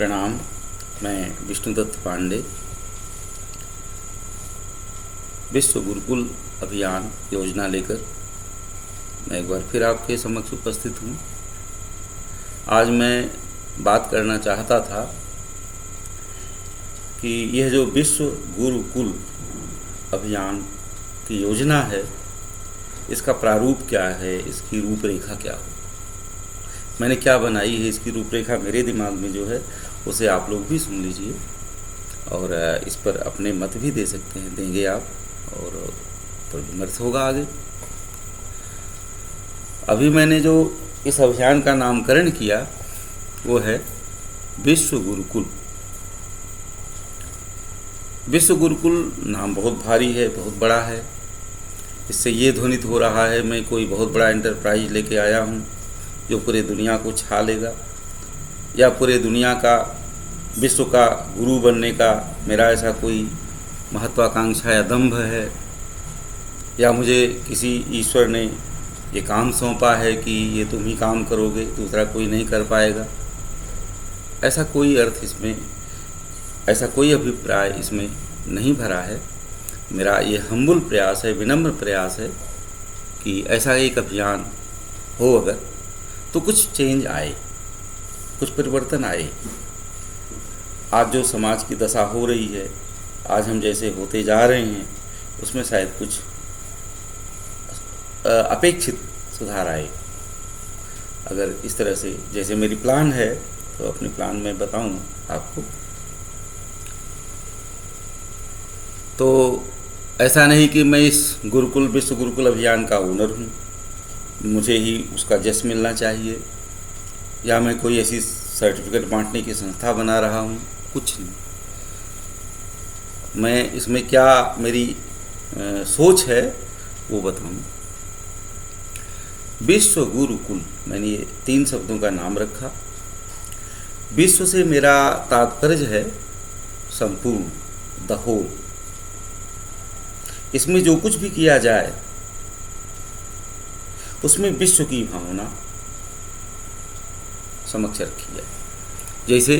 प्रणाम। मैं विष्णुदत्त पांडे विश्व गुरुकुल अभियान योजना लेकर मैं एक बार फिर आपके समक्ष उपस्थित हूँ। आज मैं बात करना चाहता था कि यह जो विश्व गुरुकुल अभियान की योजना है, इसका प्रारूप क्या है, इसकी रूपरेखा क्या हो, मैंने क्या बनाई है, इसकी रूपरेखा मेरे दिमाग में जो है उसे आप लोग भी सुन लीजिए और इस पर अपने मत भी दे सकते हैं, देंगे आप, और पर विमर्श होगा आगे। अभी मैंने जो इस अभियान का नामकरण किया वो है विश्व गुरुकुल। विश्व गुरुकुल नाम बहुत भारी है, बहुत बड़ा है। इससे ये ध्वनित हो रहा है मैं कोई बहुत बड़ा एंटरप्राइज लेके आया हूँ जो पूरे दुनिया को छा लेगा, या पूरे दुनिया का, विश्व का गुरु बनने का मेरा ऐसा कोई महत्वाकांक्षा या दंभ है, या मुझे किसी ईश्वर ने ये काम सौंपा है कि ये तुम ही काम करोगे, दूसरा कोई नहीं कर पाएगा। ऐसा कोई अर्थ इसमें, ऐसा कोई अभिप्राय इसमें नहीं भरा है। मेरा ये हम्बुल प्रयास है, विनम्र प्रयास है कि ऐसा एक अभियान हो अगर, तो कुछ चेंज आए, कुछ परिवर्तन आए। आज जो समाज की दशा हो रही है, आज हम जैसे होते जा रहे हैं, उसमें शायद कुछ अपेक्षित सुधार आए। अगर इस तरह से जैसे मेरी प्लान है तो अपने प्लान में बताऊं आपको। तो ऐसा नहीं कि मैं इस गुरुकुल, विश्व गुरुकुल अभियान का ओनर हूँ, मुझे ही उसका जश मिलना चाहिए, या मैं कोई ऐसी सर्टिफिकेट बांटने की संस्था बना रहा हूँ, कुछ नहीं। मैं इसमें क्या मेरी सोच है वो बताऊँ। विश्व गुरुकुल, मैंने ये 3 शब्दों का नाम रखा। विश्व से मेरा तात्पर्य है संपूर्ण, द होल। इसमें जो कुछ भी किया जाए उसमें विश्व की भावना समक्ष रखी जाए। जैसे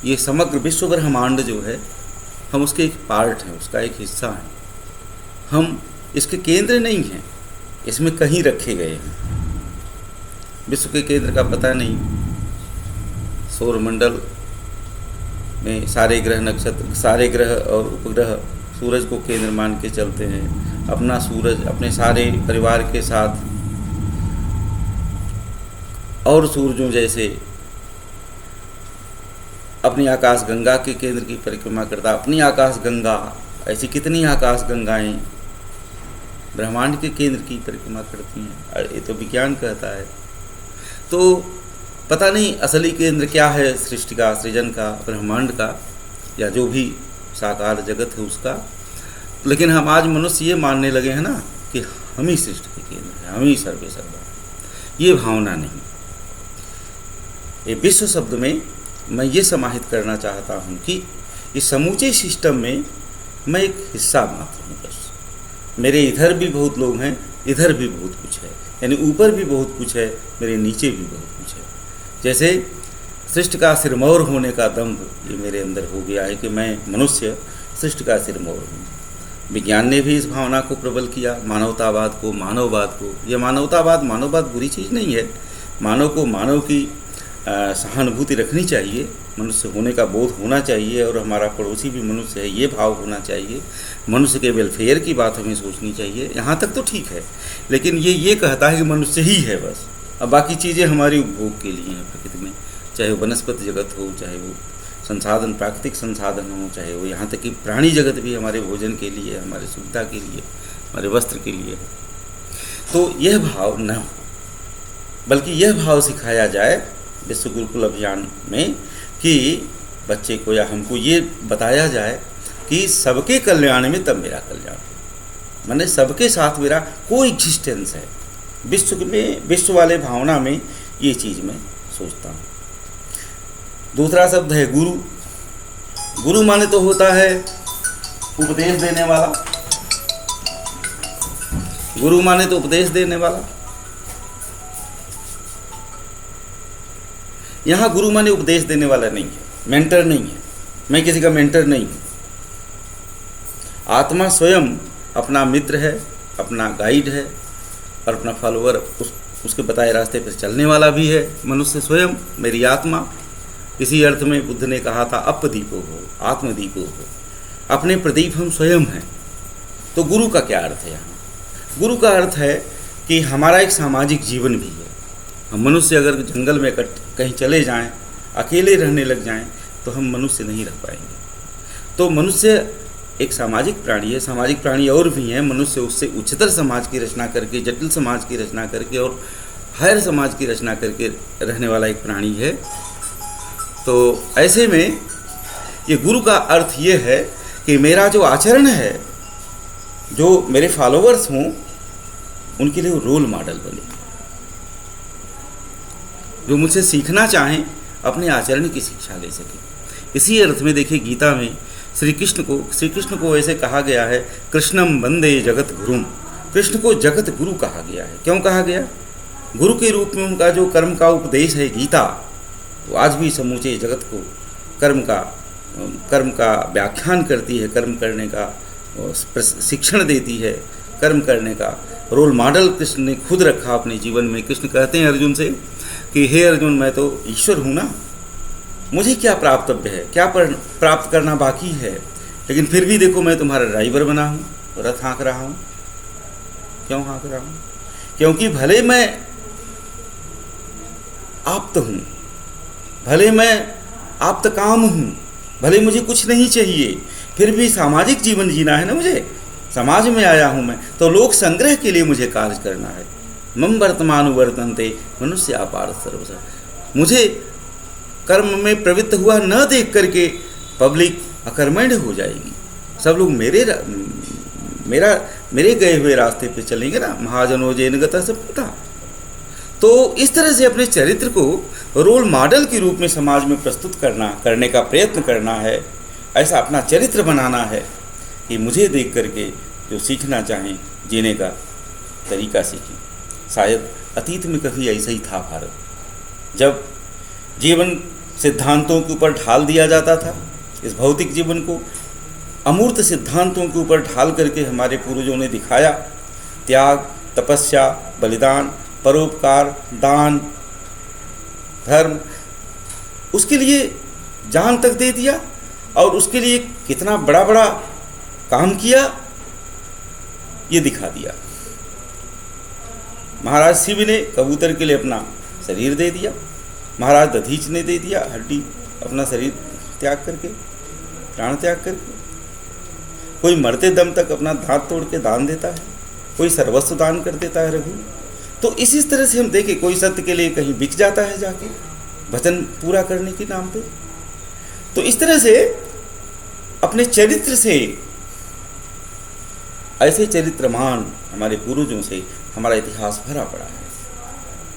ये समग्र विश्व ब्रह्मांड जो है, हम उसके एक पार्ट हैं, उसका एक हिस्सा हैं। हम इसके केंद्र नहीं हैं, इसमें कहीं रखे गए हैं। विश्व के केंद्र का पता नहीं। सौरमंडल में सारे ग्रह, नक्षत्र, सारे ग्रह और उपग्रह सूरज को केंद्र मान के चलते हैं। अपना सूरज अपने सारे परिवार के साथ और सूरजों जैसे अपनी आकाश गंगा के केंद्र की परिक्रमा करता। अपनी आकाश गंगा, ऐसी कितनी आकाश गंगाएं ब्रह्मांड के केंद्र की परिक्रमा करती हैं, ये तो विज्ञान कहता है। तो पता नहीं असली केंद्र क्या है सृष्टि का, सृजन का, ब्रह्मांड का, या जो भी साकार जगत है उसका। लेकिन हम आज मनुष्य ये मानने लगे हैं ना कि हम ही सृष्टि के केंद्र हैं, हम ही सर्वे सर्वा। ये भावना नहीं। ये विश्व शब्द में मैं ये समाहित करना चाहता हूँ कि इस समूचे सिस्टम में मैं एक हिस्सा मात्र हूँ बस। मेरे इधर भी बहुत लोग हैं, इधर भी बहुत कुछ है, यानी ऊपर भी बहुत कुछ है, मेरे नीचे भी बहुत कुछ है। जैसे सृष्टि का सिरमौर होने का दम्भ ये मेरे अंदर हो गया है कि मैं मनुष्य सृष्टि का सिरमौर हूँ। विज्ञान ने भी इस भावना को प्रबल किया, मानवतावाद को, मानववाद को। यह मानवतावाद बुरी चीज़ नहीं है। मानव को मानव की सहानुभूति रखनी चाहिए, मनुष्य होने का बोध होना चाहिए, और हमारा पड़ोसी भी मनुष्य है ये भाव होना चाहिए। मनुष्य के वेलफेयर की बात हमें सोचनी चाहिए। यहाँ तक तो ठीक है, लेकिन ये कहता है कि मनुष्य ही है बस, अब बाकी चीज़ें हमारी उपभोग के लिए हैं प्रकृति में, चाहे वो वनस्पति जगत हो, चाहे वो संसाधन, प्राकृतिक संसाधन हो, चाहे वो यहाँ तक कि प्राणी जगत भी हमारे भोजन के लिए, हमारे सुविधा के लिए, हमारे वस्त्र के लिए है। तो यह भाव न हो, बल्कि यह भाव सिखाया जाए विश्व गुरुकुल अभियान में कि बच्चे को या हमको ये बताया जाए कि सबके कल्याण में तब मेरा कल्याण है, माने सबके साथ मेरा कोई एग्जिस्टेंस है। विश्व में, विश्व वाले भावना में ये चीज़ मैं सोचता हूँ। दूसरा शब्द है गुरु। गुरु माने तो होता है उपदेश देने वाला। गुरु माने तो उपदेश देने वाला। यहाँ गुरु माने उपदेश देने वाला नहीं है। मेंटर नहीं है, मैं किसी का मेंटर नहीं हूँ। आत्मा स्वयं अपना मित्र है, अपना गाइड है और अपना फॉलोअर, उसके बताए रास्ते पर चलने वाला भी है। मनुष्य स्वयं मेरी आत्मा, इसी अर्थ में बुद्ध ने कहा था अपदीपो हो, आत्मदीपो हो, अपने प्रदीप हम स्वयं हैं। तो गुरु का क्या अर्थ है यहाँ? गुरु का अर्थ है कि हमारा एक सामाजिक जीवन भी है। हम मनुष्य अगर जंगल में कहीं चले जाएं, अकेले रहने लग जाएं, तो हम मनुष्य नहीं रह पाएंगे। तो मनुष्य एक सामाजिक प्राणी है, सामाजिक प्राणी और भी हैं। मनुष्य उससे उच्चतर समाज की रचना करके, जटिल समाज की रचना करके और हायर समाज की रचना करके रहने वाला एक प्राणी है। तो ऐसे में ये गुरु का अर्थ ये है कि मेरा जो आचरण है, जो मेरे फॉलोअर्स हों, उनके लिए वो रोल मॉडल बने। जो मुझसे सीखना चाहें, अपने आचरण की शिक्षा ले सके। इसी अर्थ में देखिए, गीता में श्री कृष्ण को ऐसे कहा गया है, कृष्णम वंदे जगत गुरुम। कृष्ण को जगत गुरु कहा गया है। क्यों कहा गया? गुरु के रूप में उनका जो कर्म का उपदेश है गीता, वो आज भी समूचे जगत को कर्म का व्याख्यान करती है, कर्म करने का शिक्षण देती है, कर्म करने का रोल मॉडल कृष्ण ने खुद रखा अपने जीवन में। कृष्ण कहते हैं अर्जुन से कि हे अर्जुन, मैं तो ईश्वर हूँ ना, मुझे क्या प्राप्तव्य है, क्या प्राप्त करना बाकी है, लेकिन फिर भी देखो मैं तुम्हारा ड्राइवर बना हूँ, रथ हाँक रहा हूँ। क्यों हाँक रहा हूँ? क्योंकि भले मैं आप्त हूँ, भले मैं आप्त काम हूँ, भले मुझे कुछ नहीं चाहिए, फिर भी सामाजिक जीवन जीना है ना मुझे, समाज में आया हूँ मैं, तो लोक संग्रह के लिए मुझे कार्य करना है। मम वर्तमानु वर्तन्ते मनुष्य अपार सर्वसा। मुझे कर्म में प्रवृत्त हुआ न देख करके पब्लिक अकर्मण्य हो जाएगी। सब लोग मेरे गए हुए रास्ते पे चलेंगे ना। महाजनो जैन गता सब पता। तो इस तरह से अपने चरित्र को रोल मॉडल के रूप में समाज में प्रस्तुत करने का प्रयत्न करना है। ऐसा अपना चरित्र बनाना है कि मुझे देख करके जो सीखना चाहें, जीने का तरीका सीखें। शायद अतीत में कभी ऐसा ही था भारत, जब जीवन सिद्धांतों के ऊपर ढाल दिया जाता था। इस भौतिक जीवन को अमूर्त सिद्धांतों के ऊपर ढाल करके हमारे पूर्वजों ने दिखाया। त्याग, तपस्या, बलिदान, परोपकार, दान, धर्म, उसके लिए जान तक दे दिया और उसके लिए कितना बड़ा बड़ा काम किया ये दिखा दिया। महाराज शिव ने कबूतर के लिए अपना शरीर दे दिया, महाराज दधीच ने दे दिया हड्डी, अपना शरीर त्याग करके, प्राण त्याग करके। कोई मरते दम तक अपना दांत तोड़ के दान देता है, कोई सर्वस्व दान कर देता है रघु। तो इसी तरह से हम देखें, कोई सत्य के लिए कहीं बिक जाता है जाके वचन पूरा करने के नाम पे। तो इस तरह से अपने चरित्र से, ऐसे चरित्रमान हमारे पूर्वजों से हमारा इतिहास भरा पड़ा है।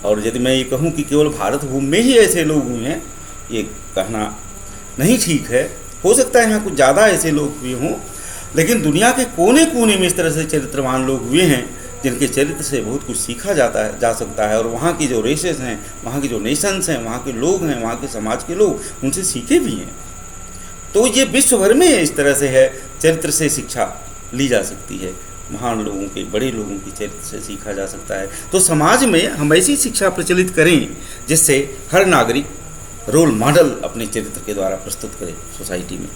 और यदि मैं ये कहूँ कि केवल भारत भूमि में ही ऐसे लोग हुए हैं, ये कहना नहीं ठीक है। हो सकता है यहाँ कुछ ज़्यादा ऐसे लोग हुए हों, लेकिन दुनिया के कोने कोने में इस तरह से चरित्रवान लोग हुए हैं जिनके चरित्र से बहुत कुछ सीखा जा सकता है। और वहाँ की जो रेसेस हैं, वहाँ की जो नेशंस हैं, वहाँ के लोग हैं, वहाँ के समाज के लोग, उनसे सीखे भी हैं। तो ये विश्व भर में इस तरह से है, चरित्र से शिक्षा ली जा सकती है। महान लोगों के, बड़े लोगों की चरित्र से सीखा जा सकता है। तो समाज में हम ऐसी शिक्षा प्रचलित करें जिससे हर नागरिक रोल मॉडल अपने चरित्र के द्वारा प्रस्तुत करे सोसाइटी में।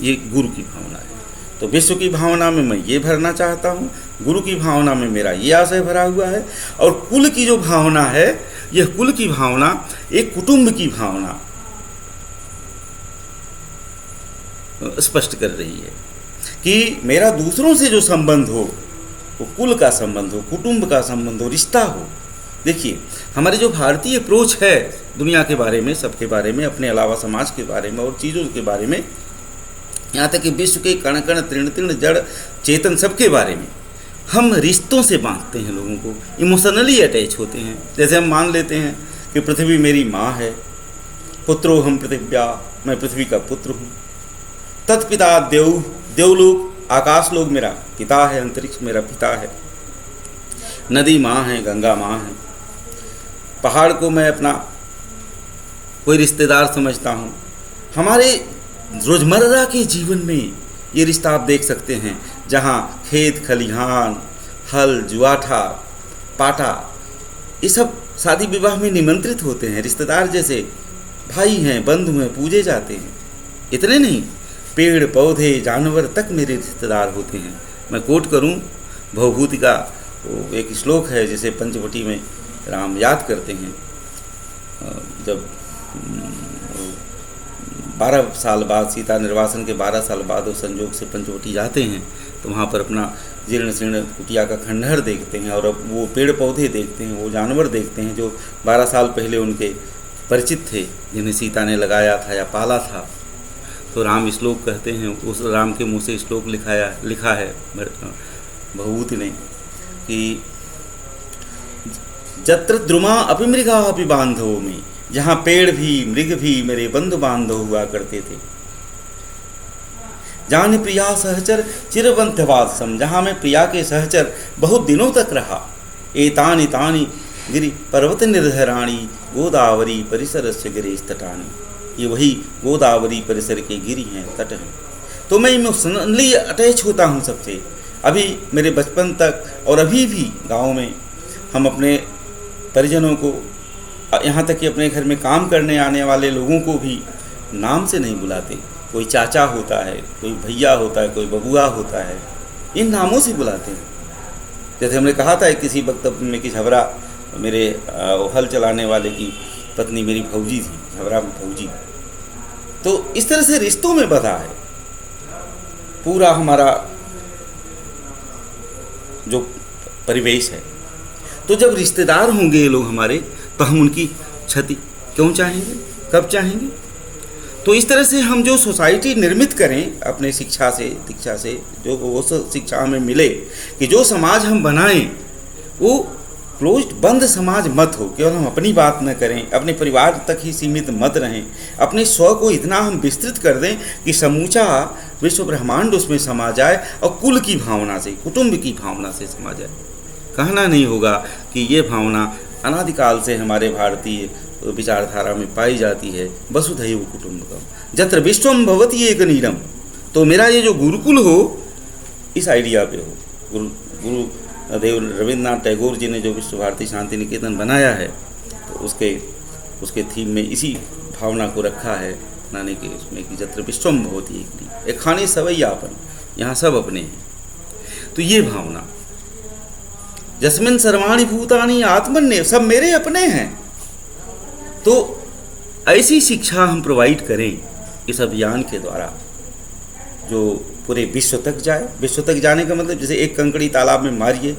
ये गुरु की भावना है। तो विश्व की भावना में मैं ये भरना चाहता हूँ, गुरु की भावना में मेरा ये आशय भरा हुआ है। और कुल की जो भावना है, यह कुल की भावना एक कुटुंब की भावना स्पष्ट कर रही है कि मेरा दूसरों से जो संबंध हो वो कुल का संबंध हो, कुटुंब का संबंध हो, रिश्ता हो। देखिए, हमारी जो भारतीय अप्रोच है दुनिया के बारे में, सबके बारे में, अपने अलावा समाज के बारे में और चीज़ों के बारे में, यहाँ तक कि विश्व के कण कण, तृण तृण, जड़ चेतन, सबके बारे में हम रिश्तों से बांधते हैं, लोगों को इमोशनली अटैच होते हैं। जैसे हम मान लेते हैं कि पृथ्वी मेरी माँ है, पुत्रो हम पृथिव्या, मैं पृथ्वी का पुत्र हूँ। तत्पिता देवलोक, आकाश लोक मेरा पिता है, अंतरिक्ष मेरा पिता है। नदी माँ है, गंगा माँ है। पहाड़ को मैं अपना कोई रिश्तेदार समझता हूँ, हमारे रोज़मर्रा के जीवन में ये रिश्ता आप देख सकते हैं, जहाँ खेत खलिहान, हल जुआठा, पाटा, ये सब शादी विवाह में निमंत्रित होते हैं, रिश्तेदार जैसे भाई हैं, बंधु हैं, पूजे जाते हैं। इतने नहीं, पेड़ पौधे जानवर तक मेरे रिश्तेदार होते हैं। मैं कोट करूं भवभूति का वो एक श्लोक है जिसे पंचवटी में राम याद करते हैं। जब 12 साल बाद, सीता निर्वासन के 12 साल बाद वो संजोग से पंचवटी जाते हैं, तो वहाँ पर अपना जीर्ण शीर्ण कुटिया का खंडहर देखते हैं और अब वो पेड़ पौधे देखते हैं, वो जानवर देखते हैं जो 12 साल पहले उनके परिचित थे, जिन्हें सीता ने लगाया था या पाला था। तो राम श्लोक कहते हैं, उस राम के मुँह से श्लोक लिखा है भवभूति ने कि जत्र द्रुमा अपि मृगा अपि बांधवों में, जहाँ पेड़ भी मृग भी मेरे बंधु बांधव हुआ करते थे। जान प्रिया सहचर चिरवंत्यवासम, जहाँ मैं प्रिया के सहचर बहुत दिनों तक रहा। एतानि तानि गिरि पर्वत निर्धराणी, गोदावरी परिसर से गिरीश तटानी, ये वही गोदावरी परिसर के गिरी हैं, तट हैं। तो मैं इमोशनली अटैच होता हूँ सबसे। अभी मेरे बचपन तक और अभी भी गाँव में हम अपने परिजनों को, यहाँ तक कि अपने घर में काम करने आने वाले लोगों को भी नाम से नहीं बुलाते। कोई चाचा होता है, कोई भैया होता है, कोई बबुआ होता है, इन नामों से बुलाते हैं। जैसे हमने कहा था किसी वक्तव्य में कि झबरा, मेरे हल चलाने वाले की पत्नी मेरी भौजी थी, झबरा भौजी। तो इस तरह से रिश्तों में बधा है पूरा हमारा जो परिवेश है। तो जब रिश्तेदार होंगे ये लोग हमारे, तो हम उनकी क्षति क्यों चाहेंगे, कब चाहेंगे? तो इस तरह से हम जो सोसाइटी निर्मित करें अपने शिक्षा से, दीक्षा से, जो वो शिक्षा हमें मिले कि जो समाज हम बनाएं वो क्लोज्ड बंद समाज मत हो। केवल हम अपनी बात न करें, अपने परिवार तक ही सीमित मत रहें, अपने स्व को इतना हम विस्तृत कर दें कि समूचा विश्व ब्रह्मांड उसमें समा जाए और कुल की भावना से, कुटुंब की भावना से समा जाए। कहना नहीं होगा कि ये भावना अनादिकाल से हमारे भारतीय विचारधारा में पाई जाती है, वसुधैव कुटुंबकम, जत्र विश्वम भवति एक नीरम। तो मेरा ये जो गुरुकुल हो, इस आइडिया पे हो। गुरुदेव रविन्द्रनाथ टैगोर जी ने जो विश्व भारती शांति निकेतन बनाया है, तो उसके थीम में इसी भावना को रखा है, बनाने के उसमें कि जत्र विश्वम भवति एक नीरम, एक खाने सवैयापन, यहाँ सब अपने हैं। तो ये भावना, जस्मिन सर्वाणि भूतानि आत्मन्य, सब मेरे अपने हैं। तो ऐसी शिक्षा हम प्रोवाइड करें इस अभियान के द्वारा जो पूरे विश्व तक जाए। विश्व तक जाने का मतलब जैसे एक कंकड़ी तालाब में मारिए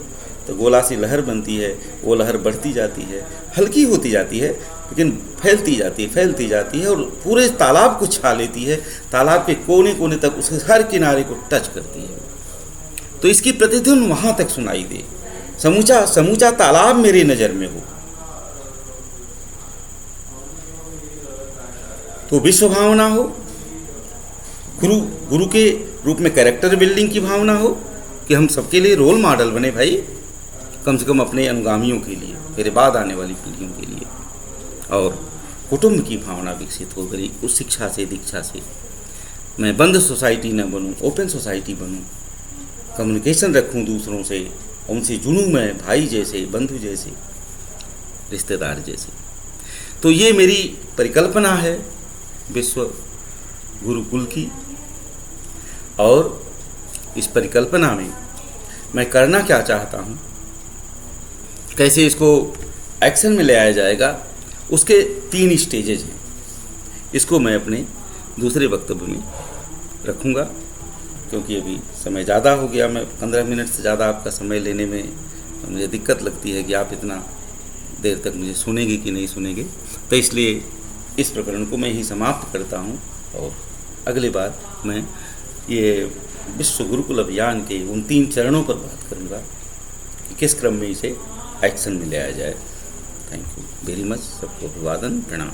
तो गोला सी लहर बनती है, वो लहर बढ़ती जाती है, हल्की होती जाती है, लेकिन फैलती जाती है और पूरे तालाब को छा लेती है, तालाब के कोने कोने तक, उसके हर किनारे को टच करती है। तो इसकी प्रतिध्वनि वहाँ तक सुनाई दे, समूचा तालाब मेरी नज़र में हो। तो विश्व भावना हो, गुरु के रूप में कैरेक्टर बिल्डिंग की भावना हो कि हम सबके लिए रोल मॉडल बने भाई, कम से कम अपने अनुगामियों के लिए, मेरे बाद आने वाली पीढ़ियों के लिए। और कुटुंब की भावना विकसित हो गई उस शिक्षा से, दीक्षा से। मैं बंद सोसाइटी न बनूं, ओपन सोसाइटी बनूं, कम्युनिकेशन रखूं दूसरों से, उनसे जुड़ूं मैं भाई जैसे, बंधु जैसे, रिश्तेदार जैसे। तो ये मेरी परिकल्पना है विश्व गुरुकुल की। और इस परिकल्पना में मैं करना क्या चाहता हूँ, कैसे इसको एक्शन में ले आया जाएगा, उसके 3 स्टेजेज हैं। इसको मैं अपने दूसरे वक्तव्य में रखूँगा, क्योंकि अभी समय ज़्यादा हो गया। मैं 15 मिनट से ज़्यादा आपका समय लेने में मुझे दिक्कत लगती है कि आप इतना देर तक मुझे सुनेंगे कि नहीं सुनेंगे। तो इसलिए इस प्रकरण को मैं ही समाप्त करता हूँ और अगली बार मैं ये विश्व गुरुकुल अभियान के उन 3 चरणों पर बात करूँगा कि किस क्रम में इसे एक्शन में ले आया जाए। Thank you very much. सबको अभिवादन, प्रणाम।